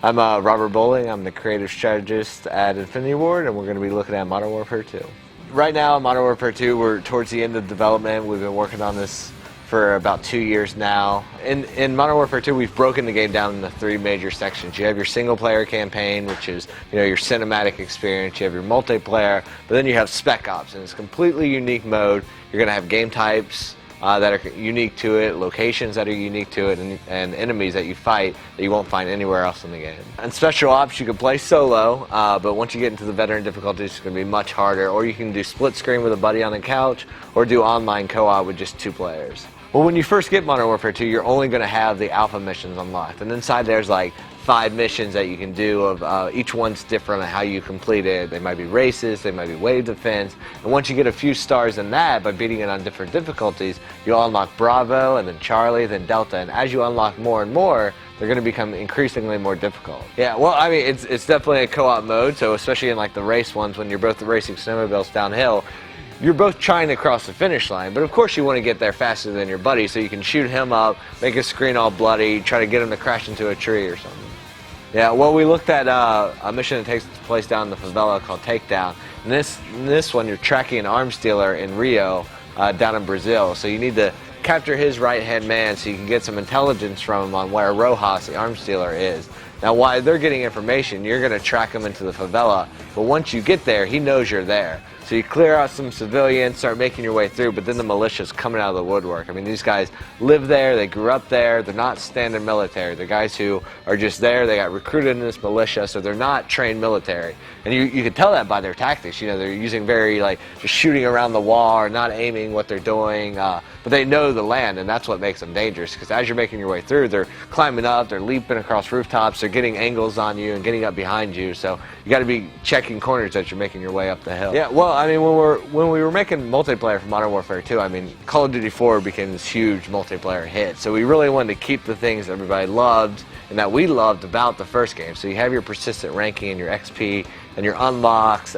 I'm Robert Bowling. I'm the creative strategist at Infinity Ward, and we're going to be looking at Modern Warfare 2. Right now, in Modern Warfare 2, we're towards the end of development. We've been working on this for about 2 years now. In Modern Warfare 2, we've broken the game down into 3 major sections. You have your single-player campaign, which is your cinematic experience. You have your multiplayer, but then you have Spec Ops, and it's a completely unique mode. You're going to have game types that are unique to it, locations that are unique to it, and enemies that you fight that you won't find anywhere else in the game. And Special Ops, you can play solo, but once you get into the veteran difficulties, it's going to be much harder. Or you can do split screen with a buddy on the couch, or do online co-op with just 2 players. Well, when you first get Modern Warfare 2, you're only going to have the alpha missions unlocked, and inside there's like 5 missions that you can do. Of each one's different on how you complete it. They might be races, they might be wave defense, and once you get a few stars in that by beating it on different difficulties, you'll unlock Bravo, and then Charlie, then Delta, and as you unlock more and more, they're going to become increasingly more difficult. Yeah, well, I mean, it's definitely a co-op mode, so especially in like the race ones, when you're both racing snowmobiles downhill, you're both trying to cross the finish line, but of course you want to get there faster than your buddy, so you can shoot him up, make his screen all bloody, try to get him to crash into a tree or something. Yeah, well, we looked at a mission that takes place down in the favela called Takedown. In this one, you're tracking an arms dealer in Rio, down in Brazil, so you need to capture his right-hand man so you can get some intelligence from him on where Rojas, the arms dealer, is. Now, while they're getting information, you're going to track him into the favela, but once you get there, he knows you're there. So you clear out some civilians, start making your way through, but then the militia's coming out of the woodwork. I mean, these guys live there, they grew up there, they're not standard military. They're guys who are just there, they got recruited in this militia, so they're not trained military. And you can tell that by their tactics. They're using very, just shooting around the wall or not aiming what they're doing, but they know the land, and that's what makes them dangerous, because as you're making your way through, they're climbing up, they're leaping across rooftops, they're getting angles on you and getting up behind you, so you got to be checking corners as you're making your way up the hill. Yeah, well, I mean, when we were making multiplayer for Modern Warfare 2, I mean, Call of Duty 4 became this huge multiplayer hit, so we really wanted to keep the things everybody loved and that we loved about the first game. So you have your persistent ranking and your XP and your unlocks,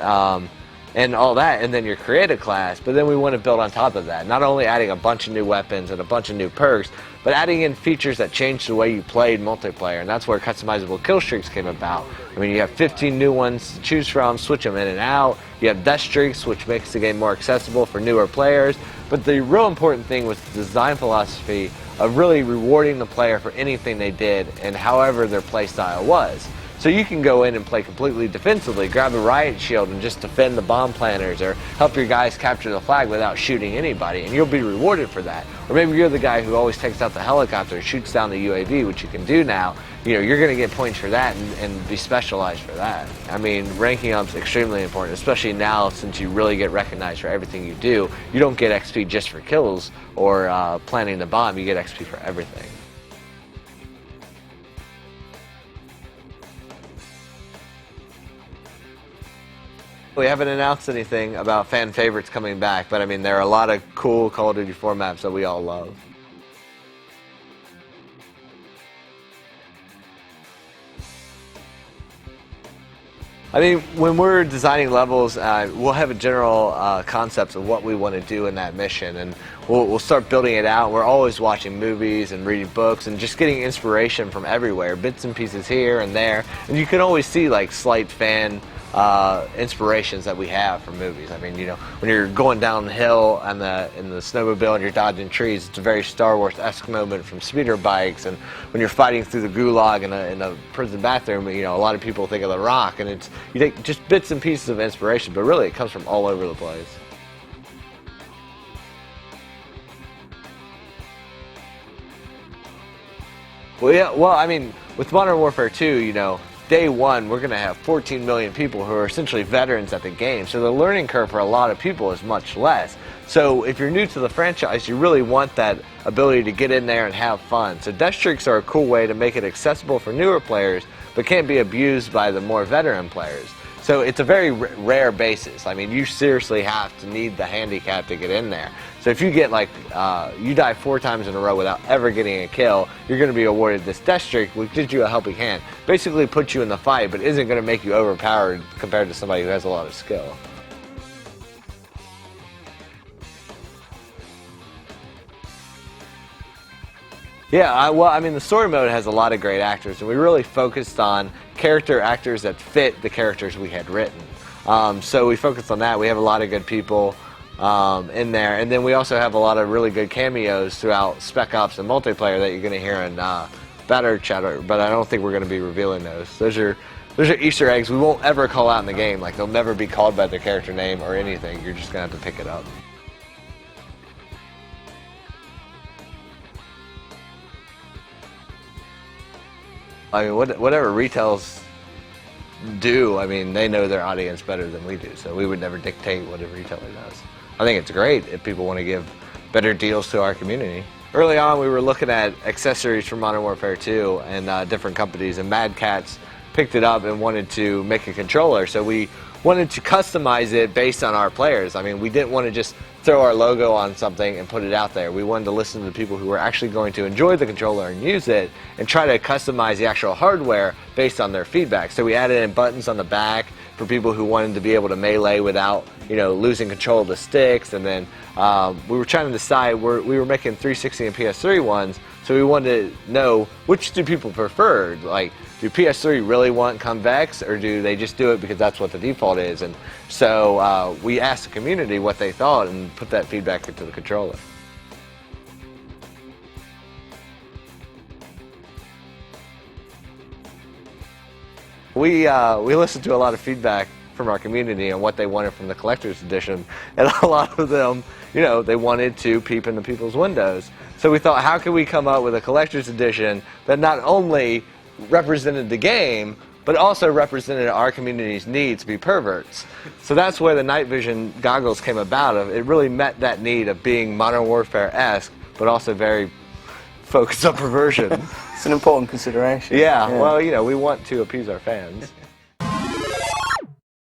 and all that, and then your creative class, but then we want to build on top of that, not only adding a bunch of new weapons and a bunch of new perks, but adding in features that change the way you played multiplayer, and that's where customizable kill streaks came about. I mean, you have 15 new ones to choose from, switch them in and out. You have death streaks, which makes the game more accessible for newer players, but the real important thing was the design philosophy of really rewarding the player for anything they did and however their playstyle was. So you can go in and play completely defensively, grab a riot shield and just defend the bomb planters, or help your guys capture the flag without shooting anybody, and you'll be rewarded for that. Or maybe you're the guy who always takes out the helicopter and shoots down the UAV, which you can do now. You're going to get points for that and be specialized for that. I mean, ranking up is extremely important, especially now since you really get recognized for everything you do. You don't get XP just for kills or planting the bomb, you get XP for everything. We haven't announced anything about fan favorites coming back, but I mean, there are a lot of cool Call of Duty 4 maps that we all love. I mean, when we're designing levels, we'll have a general concept of what we want to do in that mission, and we'll start building it out. We're always watching movies and reading books and just getting inspiration from everywhere, bits and pieces here and there, and you can always see like slight fan inspirations that we have from movies. I mean, when you're going downhill in the snowmobile and you're dodging trees, it's a very Star Wars-esque moment from speeder bikes. And when you're fighting through the gulag in a prison bathroom, a lot of people think of The Rock, and you take just bits and pieces of inspiration, but really it comes from all over the place. Well, yeah, well, I mean, with Modern Warfare 2, day one, we're going to have 14 million people who are essentially veterans at the game. So the learning curve for a lot of people is much less. So if you're new to the franchise, you really want that ability to get in there and have fun. So death streaks are a cool way to make it accessible for newer players, but can't be abused by the more veteran players. So it's a very rare basis. I mean, you seriously have to need the handicap to get in there. So if you get you die 4 times in a row without ever getting a kill, you're going to be awarded this death streak, which gives you a helping hand. Basically puts you in the fight, but isn't going to make you overpowered compared to somebody who has a lot of skill. Yeah, well, I mean, the story mode has a lot of great actors, and we really focused on character actors that fit the characters we had written. So we focused on that. We have a lot of good people in there, and then we also have a lot of really good cameos throughout Spec Ops and multiplayer that you're going to hear in Batter Chatter, but I don't think we're going to be revealing those. Those are Easter eggs we won't ever call out in the game. Like, they'll never be called by their character name or anything. You're just going to have to pick it up. I mean, whatever retails do, I mean, they know their audience better than we do, so we would never dictate what a retailer does. I think it's great if people want to give better deals to our community. Early on, we were looking at accessories for Modern Warfare 2 and different companies, and Mad Catz picked it up and wanted to make a controller, so we wanted to customize it based on our players. I mean, we didn't want to just throw our logo on something and put it out there. We wanted to listen to the people who were actually going to enjoy the controller and use it, and try to customize the actual hardware based on their feedback. So we added in buttons on the back for people who wanted to be able to melee without, you know, losing control of the sticks. And then we were trying to decide, we were making 360 and PS3 ones, so we wanted to know which do people prefer. Like, do PS3 really want convex, or do they just do it because that's what the default is? And so we asked the community what they thought and put that feedback into the controller. We listened to a lot of feedback from our community on what they wanted from the collector's edition, and a lot of them, you know, they wanted to peep into people's windows. So we thought, how can we come up with a collector's edition that not only represented the game, but also represented our community's need to be perverts? So that's where the night vision goggles came about. It really met that need of being Modern Warfare-esque, but also very focused on perversion. It's an important consideration. Yeah, well, you know, we want to appease our fans.